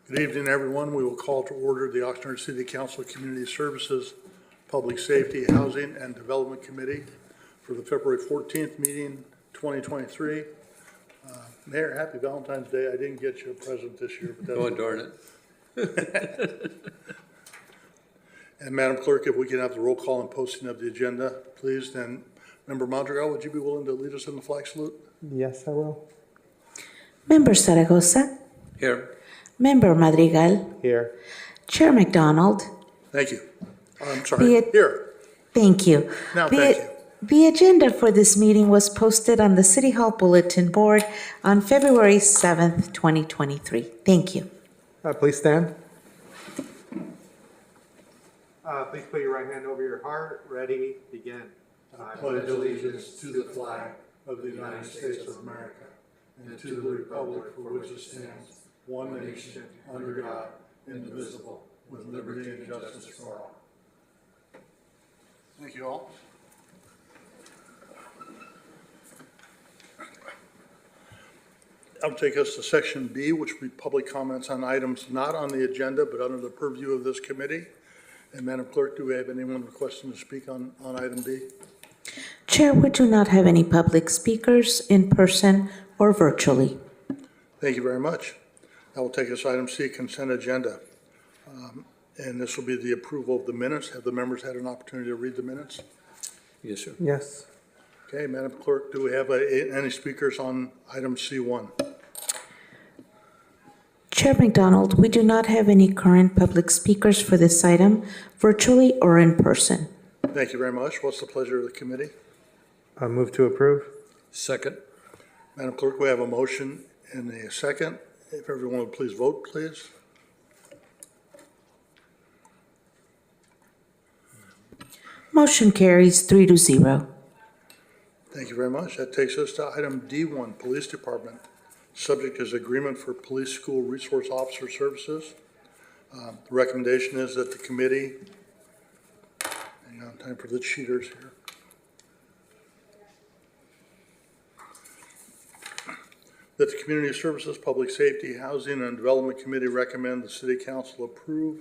Good evening, everyone. We will call to order the Oxnard City Council Community Services, Public Safety, Housing, and Development Committee for the February 14th meeting, 2023. Mayor, happy Valentine's Day. I didn't get you a present this year, but that's... Oh, darn it. And Madam Clerk, if we can have the roll call and posting of the agenda, please. Then, Member Madrigal, would you be willing to lead us in the flag salute? Yes, I will. Member Zaragoza, Here. Member Madrigal, Here. Chair McDonald. Thank you. I'm Be sorry. it- Here. Thank you. Now, The- thank you. The agenda for this meeting was posted on the City Hall Bulletin Board on February 7th, 2023. Thank you. Please stand. Please put your right hand over your heart. Ready, begin. I pledge allegiance to the flag of the United States of America and to the republic for which it stands, one nation, under God, indivisible, with liberty and justice for all. Thank you all. I'll take us to section B, which will be public comments on items not on the agenda but under the purview of this committee. And Madam Clerk, do we have anyone requesting to speak on item B? Chair, we do not have any public speakers in person or virtually. Thank you very much. That will take us to item C, consent agenda. And this will be the approval of the minutes. Have the members had an opportunity to read the minutes? Yes, sir. Yes. Okay, Madam Clerk, do we have any speakers on item C1? Chair McDonald, we do not have any current public speakers for this item, virtually or in person. Thank you very much. What's the pleasure of the committee? Move to approve. Second. Madam Clerk, we have a motion and a second. If everyone would please vote, please. Motion carries 3-0. Thank you very much. That takes us to item D1, Police Department. Subject is agreement for police school resource officer services. The recommendation is that the committee, hang on, time for the cheaters here. That the Community Services, Public Safety, Housing, and Development Committee recommend the City Council approve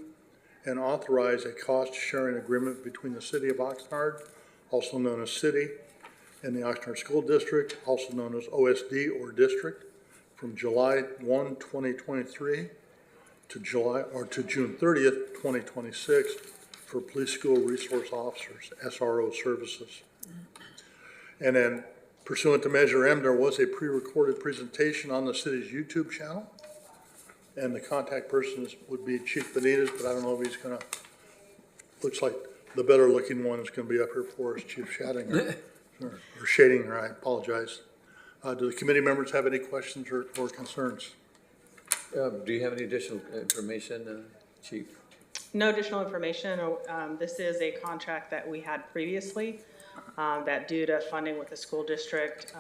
and authorize a cost-sharing agreement between the City of Oxnard, also known as City, and the Oxnard School District, also known as OSD or District, from July 1, 2023 to June 30th, 2026 for police school resource officers, SRO services. And then pursuant to Measure M, there was a pre-recorded presentation on the city's YouTube channel. And the contact person would be Chief Benitez, but I don't know if he's gonna, looks like the better looking one is gonna be up here for us, Chief Shadinger, or Shadinger, I apologize. Do the committee members have any questions or concerns? Do you have any additional information, Chief? No additional information. This is a contract that we had previously that due to funding with the school district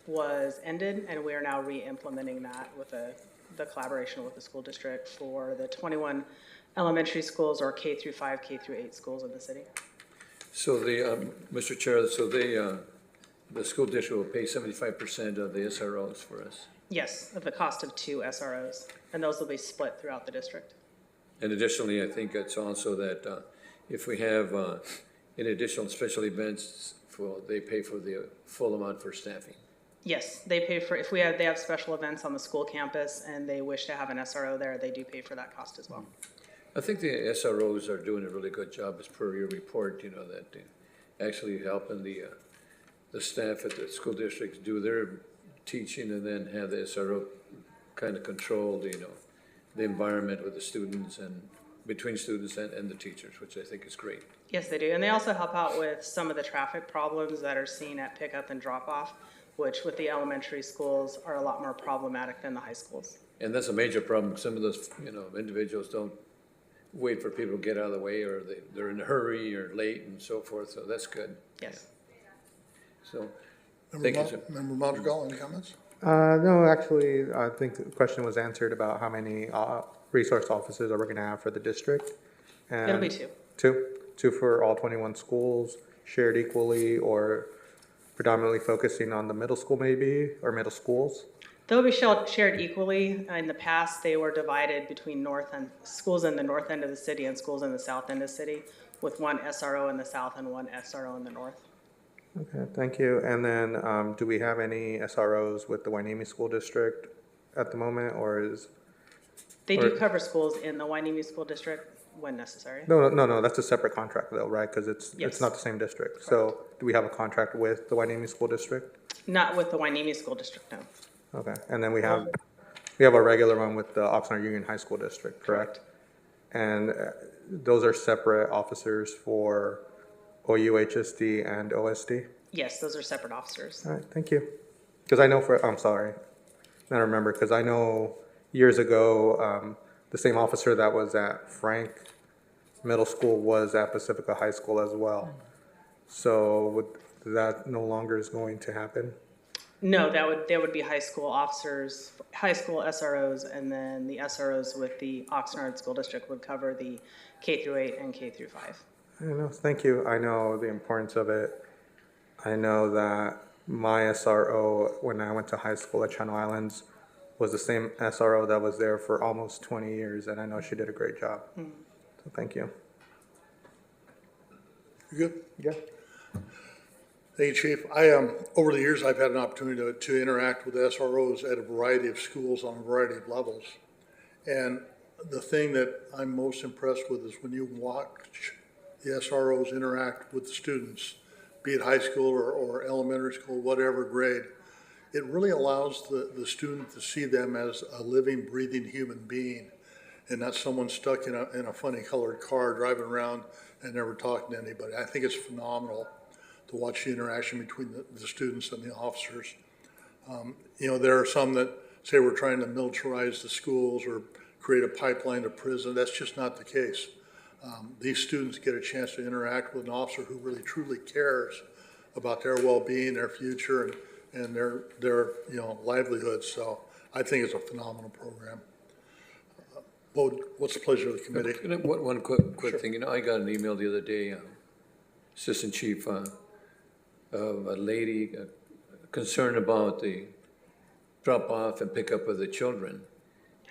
was ended, and we are now re-implementing that with the collaboration with the school district for the 21 elementary schools or K through 5, K through 8 schools in the city. So Mr. Chair, so the school district will pay 75% of the SROs for us. Yes, of the cost of 2 SROs, and those will be split throughout the district. And additionally, I think it's also that if we have any additional special events, they pay for the full amount for staffing. Yes, they pay for, if they have special events on the school campus and they wish to have an SRO there, they do pay for that cost as well. I think the SROs are doing a really good job as per your report, you know, that actually helping the staff at the school districts do their teaching and then have the SRO kind of control, you know, the environment with the students and between students and the teachers, which I think is great. Yes, they do. And they also help out with some of the traffic problems that are seen at pickup and drop off, which with the elementary schools are a lot more problematic than the high schools. And that's a major problem. Some of those, you know, individuals don't wait for people to get out of the way, or they're in a hurry or late and so forth. So that's good. Yes. So, thank you, sir. Member Madrigal, any comments? No, actually, I think the question was answered about how many resource officers are we going to have for the district. And It'll be 2. Two for all 21 schools, shared equally, or predominantly focusing on the middle school maybe, or middle schools. They'll be shared equally. In the past, they were divided between schools in the north end of the city and schools in the south end of the city, with one SRO in the south and one SRO in the north. Okay, thank you. And then, do we have any SROs with the Hueneme School District at the moment, or is? They do cover schools in the Hueneme School District when necessary. No, that's a separate contract though, right? Because it's Yes. not the same district. So do we have a contract with the Hueneme School District? Not with the Hueneme School District, no. Okay, and then we have a regular one with the Oxnard Union High School District, correct? And those are separate officers for OUHSD and OSD? Yes, those are separate officers. All right, thank you. Because I know I'm sorry, I remember, because I know years ago, the same officer that was at Frank Middle School was at Pacifica High School as well. So that no longer is going to happen? No, there would be high school officers, high school SROs, and then the SROs with the Oxnard School District would cover the K through 8 and K through 5. I know, thank you. I know the importance of it. I know that my SRO, when I went to high school at Channel Islands, was the same SRO that was there for almost 20 years, and I know she did a great job. So thank you. You good? Yeah. Thank you, Chief. Over the years, I've had an opportunity to interact with SROs at a variety of schools on a variety of levels. And the thing that I'm most impressed with is when you watch the SROs interact with the students, be it high school or elementary school, whatever grade, it really allows the student to see them as a living, breathing human being, and not someone stuck in a funny colored car driving around and never talking to anybody. I think it's phenomenal to watch the interaction between the students and the officers. There are some that say we're trying to militarize the schools or create a pipeline to prison. That's just not the case. These students get a chance to interact with an officer who really truly cares about their well-being, their future, and their livelihoods. So I think it's a phenomenal program. What's the pleasure of the committee? One quick thing, I got an email the other day, Assistant Chief, of a lady concerned about the drop-off and pick-up of the children.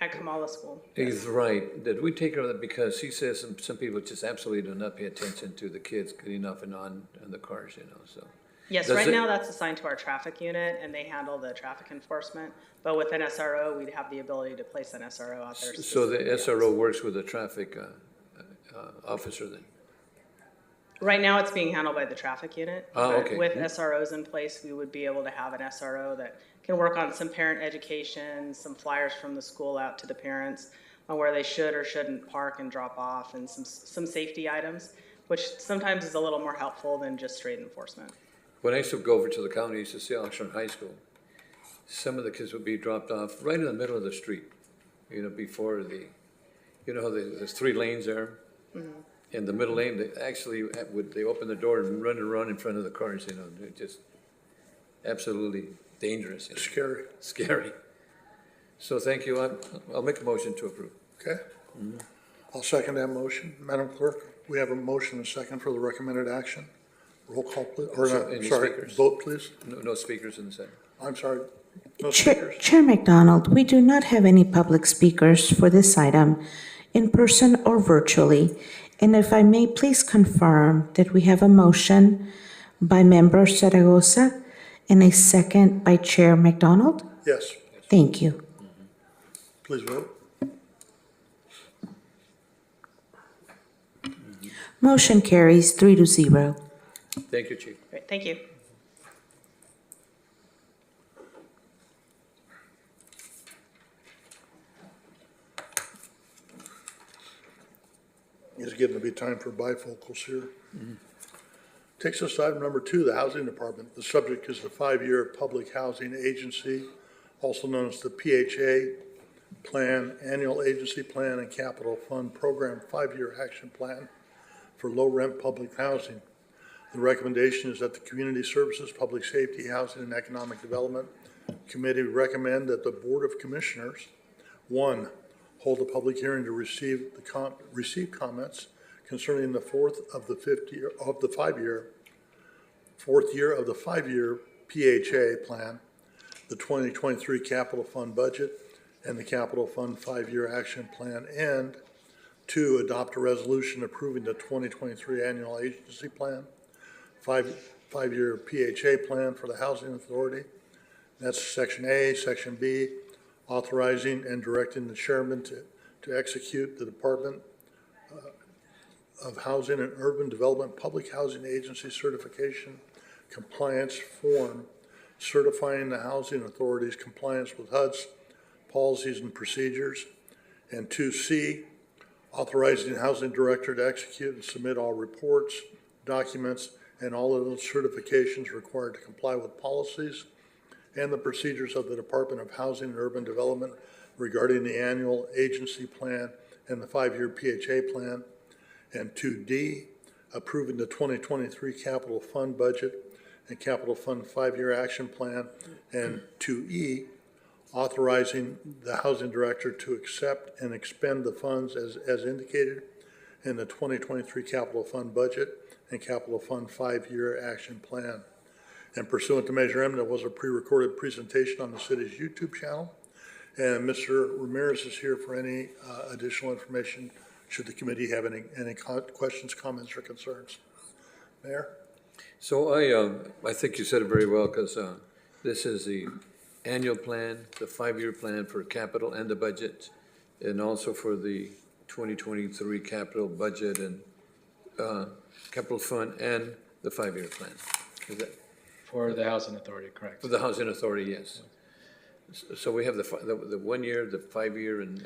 At Kamala School. He's right. Did we take her of that? Because he says some people just absolutely do not pay attention to the kids getting off and on in the cars, so. Yes, right now that's assigned to our traffic unit, and they handle the traffic enforcement. But with an SRO, we'd have the ability to place an SRO out there. So the SRO works with the traffic officer then? Right now, it's being handled by the traffic unit. Oh, but okay. with SROs in place, we would be able to have an SRO that can work on some parent education, some flyers from the school out to the parents on where they should or shouldn't park and drop off, and some safety items, which sometimes is a little more helpful than just straight enforcement. When I used to go over to the county, I used to see Oxnard High School. Some of the kids would be dropped off right in the middle of the street, before there's 3 lanes there. Mm-hmm. In the middle lane, they open the door and run in front of the cars, they're just absolutely dangerous. Scary. So thank you. I'll make a motion to approve. Okay. I'll second that motion. Madam Clerk, we have a motion and a second for the recommended action. Roll call, please. Any speakers? Vote, please. No speakers in the second. I'm sorry. No speakers. Chair McDonald, we do not have any public speakers for this item in person or virtually. And if I may please confirm that we have a motion by Member Zaragoza and a second by Chair McDonald? Yes, Thank you. please vote. Motion carries 3-0. Thank you, Chief. Great, thank you. It's getting to be time for bifocals here. Takes us to item number 2, the Housing Department. The subject is the 5-year Public Housing Agency, also known as the PHA Plan, Annual Agency Plan and Capital Fund Program 5-year Action Plan for Low-Rent Public Housing. The recommendation is that the Community Services, Public Safety, Housing, and Economic Development Committee recommend that the Board of Commissioners, 1, hold a public hearing to receive comments concerning the fourth year of the 5-year PHA plan. the 2023 capital fund budget and the capital fund 5-year action plan, and 2, adopt a resolution approving the 2023 annual agency plan, five-year PHA plan for the Housing Authority. That's Section A. Section B, authorizing and directing the chairman to execute the Department of Housing and Urban Development Public Housing Agency Certification Compliance Form, certifying the Housing Authority's compliance with HUD's policies and procedures. And 2C, authorizing the Housing Director to execute and submit all reports, documents, and all of those certifications required to comply with policies and the procedures of the Department of Housing and Urban Development regarding the annual agency plan and the 5-year PHA plan. And 2D, approving the 2023 capital fund budget and capital fund 5-year action plan. And 2E, authorizing the Housing Director to accept and expend the funds as indicated in the 2023 capital fund budget and capital fund 5-year action plan. And pursuant to Measure M, there was a pre-recorded presentation on the city's YouTube channel. And Mr. Ramirez is here for any additional information should the committee have any questions, comments, or concerns. Mayor? So I think you said it very well, because this is the annual plan, the 5-year plan for capital and the budget, and also for the 2023 capital budget and capital fund and the 5-year plan. Is that For the Housing Authority, correct. for the Housing Authority? Yes. So we have the 1 year, the 5-year, and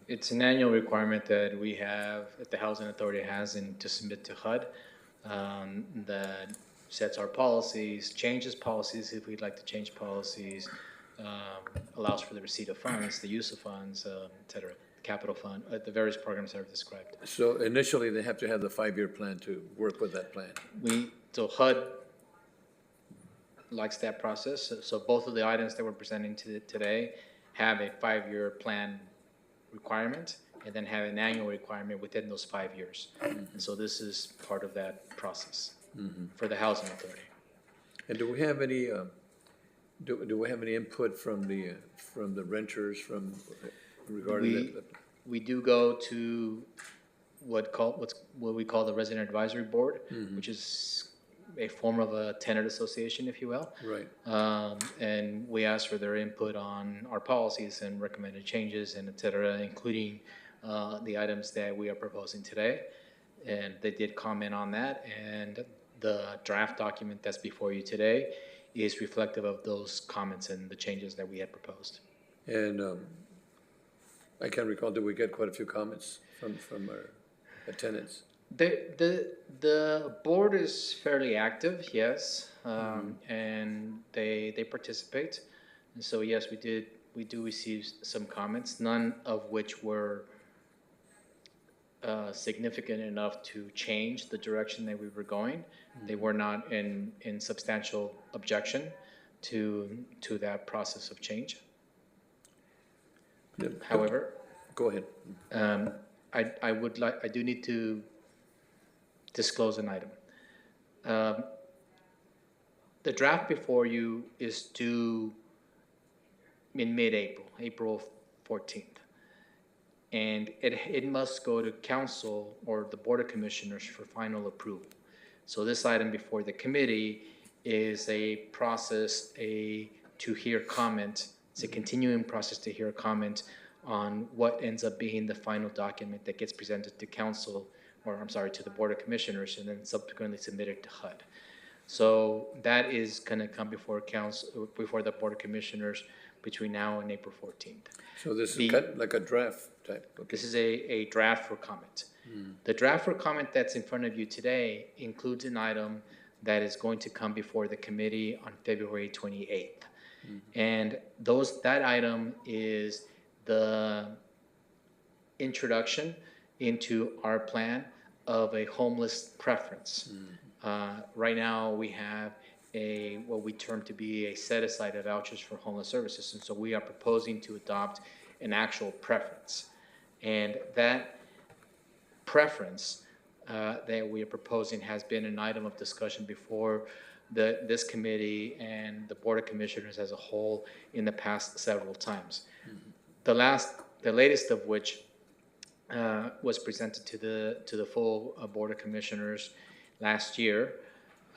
It's an annual requirement that we have, that the Housing Authority has to submit to HUD, that sets our policies, changes policies if we'd like to change policies, allows for the receipt of funds, the use of funds, et cetera, capital fund, the various programs that I've described. so initially they have to have the 5-year plan to work with that plan. So HUD likes that process. So both of the items that we're presenting today have a 5-year plan requirement and then have an annual requirement within those 5 years. And so this is part of that process for the Housing Authority. And do we have any, do we have any input from the renters regarding that? We do go to what we call the Resident Advisory Board, which is a form of a tenant association, if you will. Right. And we ask for their input on our policies and recommended changes and et cetera, including the items that we are proposing today. And they did comment on that, and the draft document that's before you today is reflective of those comments and the changes that we had proposed. And I can recall, did we get quite a few comments from our tenants? The board is fairly active, yes, and they participate. And so, yes, we do receive some comments, none of which were significant enough to change the direction that we were going. They were not in substantial objection to that process of change. Yeah. However, Go ahead. I do need to disclose an item. The draft before you is due in mid-April, April 14th. And it must go to council or the Board of Commissioners for final approval. So this item before the committee is a process to hear comment. It's a continuing process to hear comment on what ends up being the final document that gets presented to council, or I'm sorry, to the Board of Commissioners, and then subsequently submitted to HUD. So that is going to come before council, before the Board of Commissioners between now and April 14th. So this is kind of like a draft type. Okay. This is a draft for comment. The draft for comment that's in front of you today includes an item that is going to come before the committee on February 28th. And that item is the introduction into our plan of a homeless preference. Right now, we have what we term to be a set-aside of vouchers for homeless services, and so we are proposing to adopt an actual preference. And that preference that we are proposing has been an item of discussion before this committee and the Board of Commissioners as a whole in the past several times. The latest of which was presented to the full Board of Commissioners last year,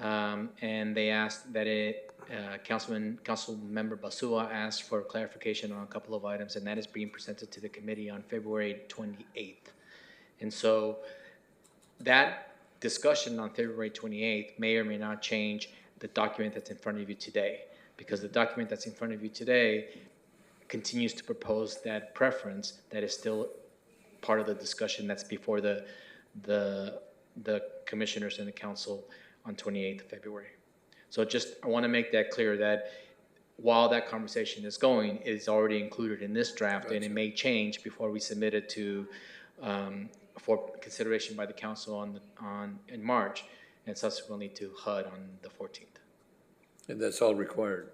and they asked that Councilmember Basua asked for clarification on a couple of items, and that is being presented to the committee on February 28th. And so that discussion on February 28th may or may not change the document that's in front of you today, because the document that's in front of you today continues to propose that preference that is still part of the discussion that's before the commissioners and the council on 28th of February. So I want to make that clear that while that conversation is going, it is already included in this draft, and it may change before we submit it to for consideration by the council in March, and subsequently to HUD on the 14th. And that's all required.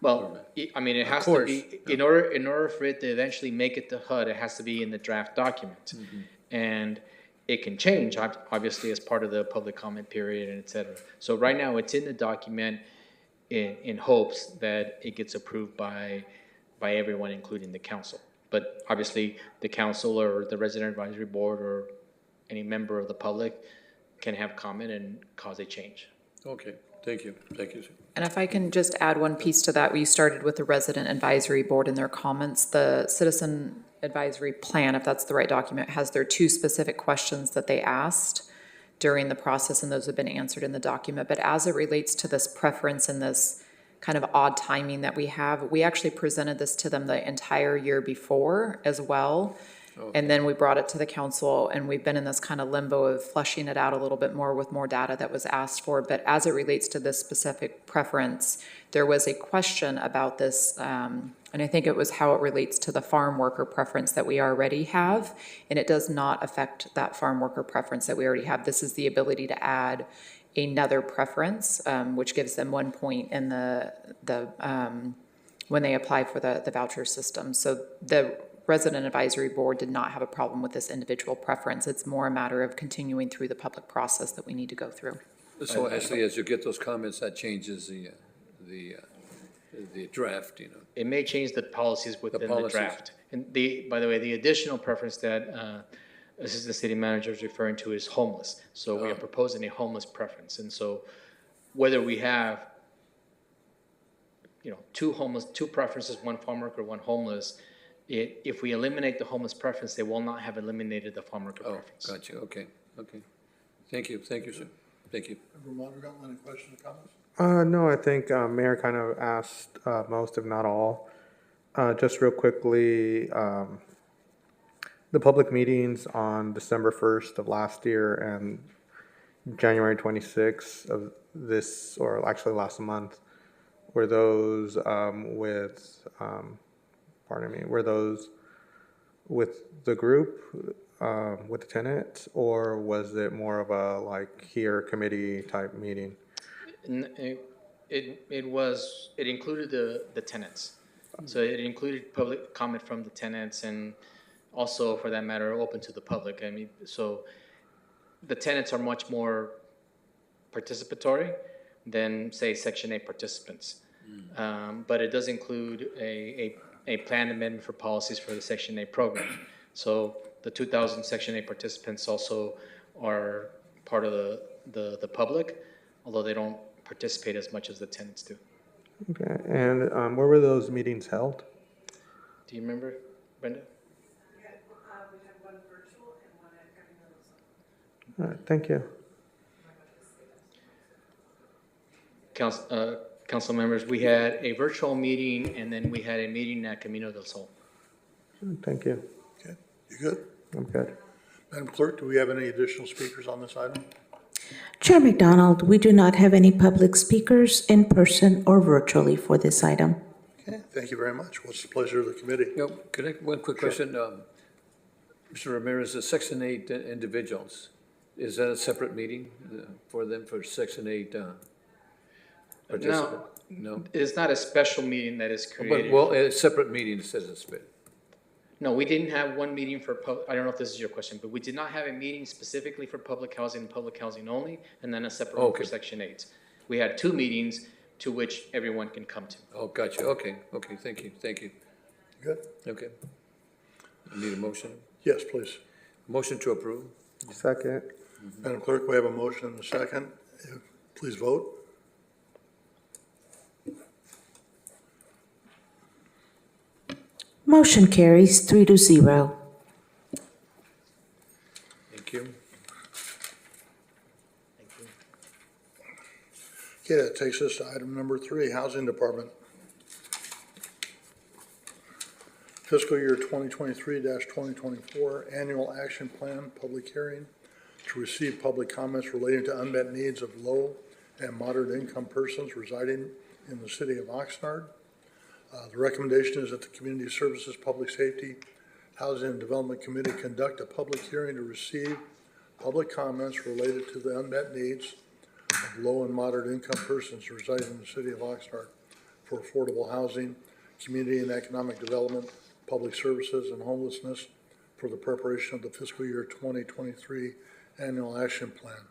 Well, I mean, it has to be, in order for it to eventually make it to HUD, it has to be in the draft document. And it can change, obviously, as part of the public comment period and et cetera. So right now, it's in the document in hopes that it gets approved by everyone, including the council. But obviously, the council or the resident advisory board or any member of the public can have comment and cause a change. Okay, thank you, sir. And if I can just add one piece to that, we started with the resident advisory board in their comments. The citizen advisory plan, if that's the right document, has their 2 specific questions that they asked during the process, and those have been answered in the document. But as it relates to this preference and this kind of odd timing that we have, we actually presented this to them the entire year before as well. And then we brought it to the council, and we've been in this kind of limbo of fleshing it out a little bit more with more data that was asked for. But as it relates to this specific preference, there was a question about this, and I think it was how it relates to the farm worker preference that we already have, and it does not affect that farm worker preference that we already have. This is the ability to add another preference, which gives them 1 point in when they apply for the voucher system. So the Resident Advisory Board did not have a problem with this individual preference. It's more a matter of continuing through the public process that we need to go through. So actually, as you get those comments, that changes the draft, you know. It may change the policies within the policies. draft. And by the way, the additional preference that Assistant City Manager is referring to is homeless. So we are proposing a homeless preference. And so whether we have, 2 preferences, 1 farm worker, 1 homeless, if we eliminate the homeless preference, they will not have eliminated the farm worker preference. Gotcha, okay. Thank you, sir. Thank you. Member Mondragon, any questions or comments? No, I think Mayor kind of asked most, if not all. Just real quickly, the public meetings on December 1st of last year and January 26th of this, or actually last month, were those were those with the group, with the tenant, or was it more of a committee type meeting? It included the tenants. So it included public comment from the tenants, and also, for that matter, open to the public. I mean, so the tenants are much more participatory than, say, Section 8 participants. But it does include a planned amendment for policies for the Section 8 program. So the 2,000 Section 8 participants also are part of the public, although they don't participate as much as the tenants do. Okay, and where were those meetings held? Do you remember, Brenda? We had one virtual and one at Governor. All right, thank you. Council members, we had a virtual meeting, and then we had a meeting at Camino del Sol. Thank you. Okay, you good? I'm good. Madam Clerk, do we have any additional speakers on this item? Chair McDonald, we do not have any public speakers in person or virtually for this item. Okay, thank you very much. What's the pleasure of the committee? Could I, one quick question? Mr. Ramirez, the Section 8 individuals, is that a separate meeting for them for Section 8 participants? No? It's not a special meeting that is But, created. well, a separate meeting says it's been. No, we didn't have one meeting for, I don't know if this is your question, but we did not have a meeting specifically for public housing and public housing only, and then a separate one for Okay. Section 8. We had 2 meetings to which everyone can come to. Oh, gotcha, okay, thank you. Good? Okay. I need a motion? Yes, please. Motion to approve? Second. Madam Clerk, we have a motion and a second. Please vote. Motion carries 3-0. Thank you. Okay, that takes us to item number 3, Housing Department. Fiscal year 2023-2024 Annual Action Plan Public Hearing to receive public comments relating to unmet needs of low and moderate income persons residing in the city of Oxnard. The recommendation is that the Community Services, Public Safety, Housing and Development Committee conduct a public hearing to receive public comments related to the unmet needs of low and moderate income persons residing in the city of Oxnard for affordable housing, community and economic development, public services, and homelessness for the preparation of the fiscal year 2023 Annual Action Plan.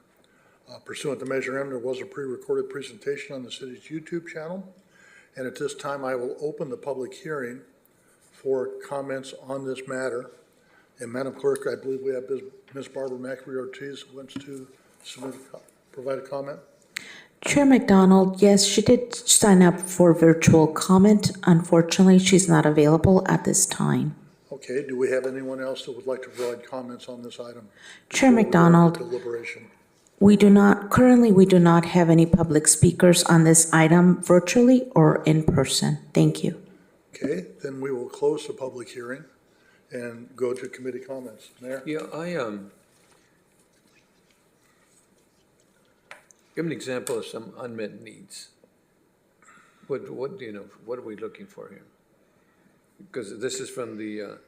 Pursuant to Measure M, there was a pre-recorded presentation on the city's YouTube channel. And at this time, I will open the public hearing for comments on this matter. And Madam Clerk, I believe we have Ms. Barbara McAfee-Ortiz who wants to provide a comment. Chair McDonald, yes, she did sign up for virtual comment. Unfortunately, she's not available at this time. Okay, do we have anyone else that would like to provide comments on this item? Chair before we go into McDonald, deliberation. we do not have any public speakers on this item virtually or in person. Thank you. Okay, then we will close the public hearing and go to committee comments. Mayor? Yeah, give an example of some unmet needs. What do you know, what are we looking for here? Because this is from the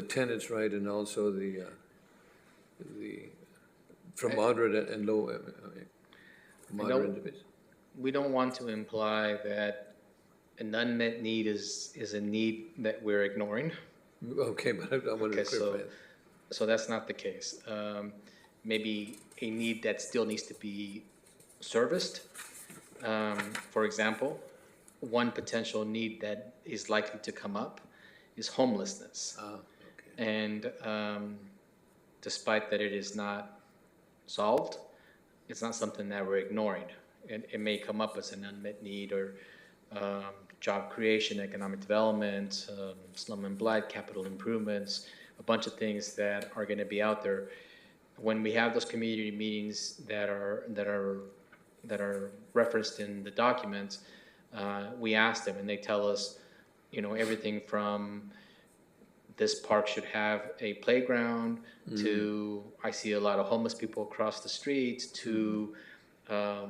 tenants, right, and also from moderate and low, moderate individuals. We don't want to imply that an unmet need is a need that we're ignoring. Okay, but I wanted to clarify it. So that's not the case. Maybe a need that still needs to be serviced. For example, one potential need that is likely to come up is homelessness. Okay. And despite that it is not solved, it's not something that we're ignoring. It may come up as an unmet need, or job creation, economic development, slum and blight, capital improvements, a bunch of things that are going to be out there. When we have those community meetings that are referenced in the documents, we ask them, and they tell us, everything from this park should have a playground to I see a lot of homeless people across the streets to the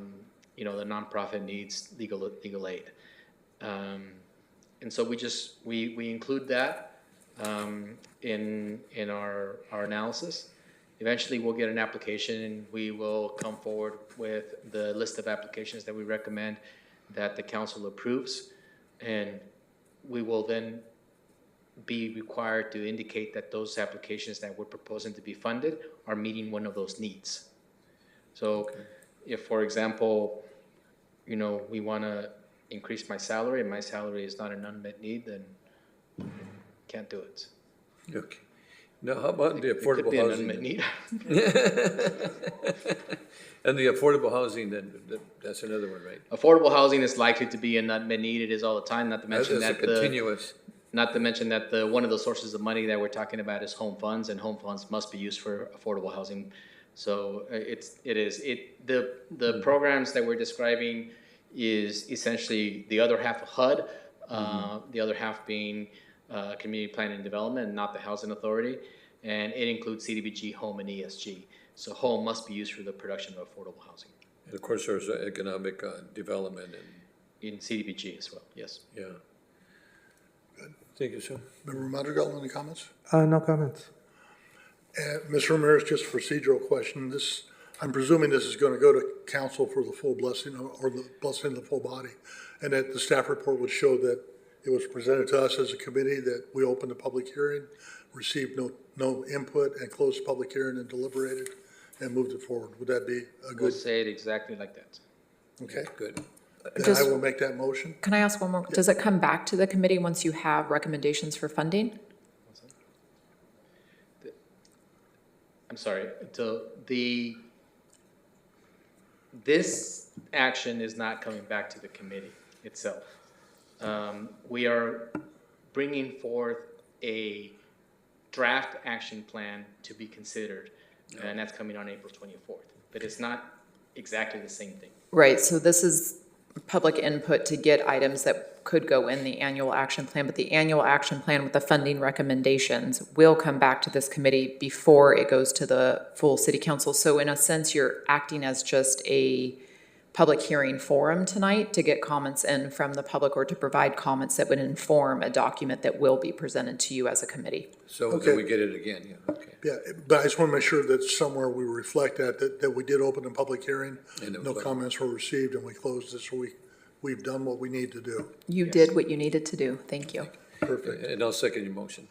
nonprofit needs legal aid. And so we include that in our analysis. Eventually, we'll get an application, and we will come forward with the list of applications that we recommend that the council approves, and we will then be required to indicate that those applications that we're proposing to be funded are meeting one of those needs. So if, for example, we want to increase my salary and my salary is not an unmet need, then can't do it. Okay. Now, how about the It could affordable be an housing? unmet need. And the affordable housing, then, that's another one, right? Affordable housing is likely to be an unmet need. It is all the time, not to mention That's a that continuous. not to mention that one of the sources of money that we're talking about is home funds, and home funds must be used for affordable housing. So the programs that we're describing is essentially the other half of HUD, the other half being Community Planning and Development, and not the Housing Authority, and it includes CDBG, home, and ESG. So home must be used for the production of affordable housing. And of course, there's economic development and, In CDBG as well, yes. yeah. Good. Thank you, sir. Member Madrigal, any comments? No comments. Ms. Ramirez, just a procedural question. I'm presuming this is going to go to council for the full blessing or the blessing of the full body, and that the staff report would show that it was presented to us as a committee, that we opened a public hearing, received no input, and closed the public hearing and deliberated and moved it forward. Would that be a We'll good? say it exactly like that. Okay, Good. then I Just- will make that motion. Can I ask one more? Does it come back to the committee once you have recommendations for funding? I'm sorry, this action is not coming back to the committee itself. We are bringing forth a draft action plan to be considered, and that's coming on April 24th. But it's not exactly the same thing. Right, so this is public input to get items that could go in the annual action plan, but the annual action plan with the funding recommendations will come back to this committee before it goes to the full city council. So in a sense, you're acting as just a public hearing forum tonight to get comments in from the public or to provide comments that would inform a document that will be presented to you as a committee. So Okay. do we get it again? Yeah, okay. Yeah, but I just want to make sure that somewhere we reflect that we did open a public hearing, And it was no open. comments were received, and we closed it, so we've done what we need to do. You did what you needed to do. Thank you. Perfect. And I'll second your motion.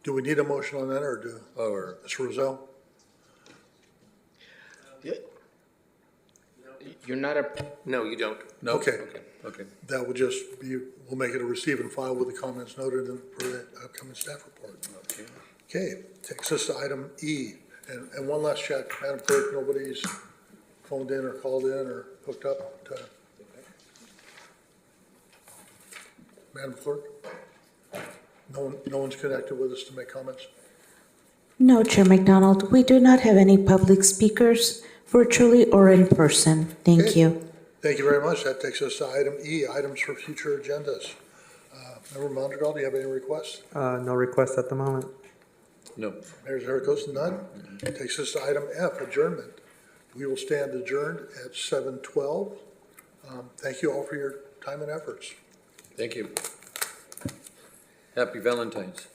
Do we need a motion on that, or do, Or, Mr. Rozell? You're not a, No, you don't. no? Okay. Okay. That would just be, we'll make it a receive and file with the comments noted for the upcoming staff report. Okay. Okay, takes us to item E. And one last check, Madam Clerk, nobody's phoned in or called in or hooked up to. Madam Clerk? No one's connected with us to make comments? No, Chair McDonald, we do not have any public speakers, virtually or in person. Thank Okay. you. Thank you very much. That takes us to item E, items for future agendas. Member Mondragal, do you have any requests? No requests at the moment. No. Mayor Zaragoza, none. Takes us to item F, adjournment. We will stand adjourned at 7:12. Thank you all for your time and efforts. Thank you. Happy Valentine's.